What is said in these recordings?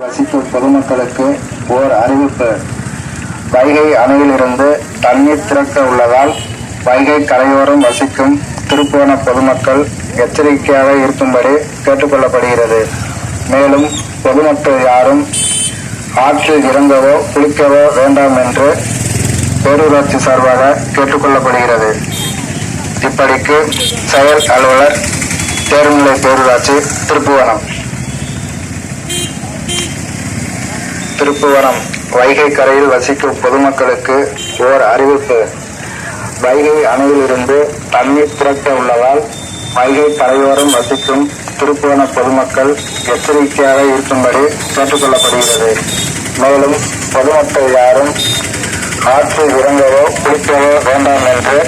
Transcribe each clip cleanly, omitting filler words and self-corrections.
வசிக்கும் பொதுமக்களுக்கு ஓர் அறிவிப்பு. வைகை அணையிலிருந்து தண்ணீர் திறக்க உள்ளதால் வைகை கரையோரம் வசிக்கும் திருப்புவன பொதுமக்கள் எச்சரிக்கையாக இருக்கும்படி கேட்டுக்கொள்ளப்படுகிறது. மேலும் பொதுமக்கள் யாரும் ஆற்றில் இறங்கவோ குளிக்கவோ வேண்டாம் என்று பேரூராட்சி சார்பாக கேட்டுக்கொள்ளப்படுகிறது. இப்படிக்கு செயல் அலுவலர், தேர்நிலை பேரூராட்சி, திருப்புவனம். திருப்புவனம் வைகை கரையில் வசிக்கும் பொதுமக்களுக்கு ஓர் அறிவிப்பு. வைகை அணையிலிருந்து தண்ணீர் திறக்க உள்ளதால் வைகை கரையோரம் வசிக்கும் திருப்புவன பொதுமக்கள் எச்சரிக்கையாக இருக்கும்படி கேட்டுக்கொள்ளப்படுகிறது. மேலும் பொதுமக்கள் யாரும் ஆற்றில் இறங்கவோ குளிக்கவோ வேண்டாம் என்று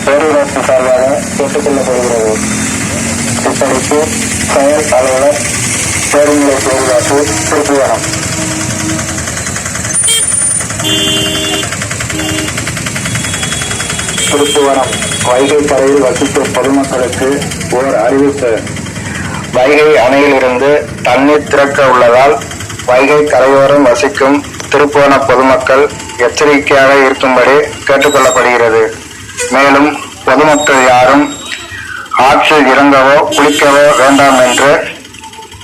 பேரூராட்சி சார்பாக கேட்டுக்கொள்ளப்படுகிறது. இப்படிக்கு செயல் அலுவலர், தேர்நிலை பேரூராட்சி, திருப்புவனம். திருப்புவனம் வைகை கரையில் வசிக்கும் பொதுமக்களுக்கு ஓர் அறிவிப்பு. வைகை அணையிலிருந்து தண்ணீர் திறக்க உள்ளதால் வைகை கரையோரம் வசிக்கும் திருப்புவன பொதுமக்கள் எச்சரிக்கையாக இருக்கும்படி கேட்டுக்கொள்ளப்படுகிறது. மேலும் பொதுமக்கள் யாரும் ஆற்றில் இறங்கவோ குளிக்கவோ வேண்டாம் என்று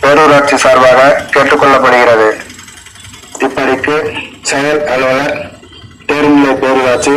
பேரூராட்சி சார்பாக கேட்டுக்கொள்ளப்படுகிறது. இப்படிக்கு செயல் அலுவலர், தேர்நிலை பேரூராட்சி,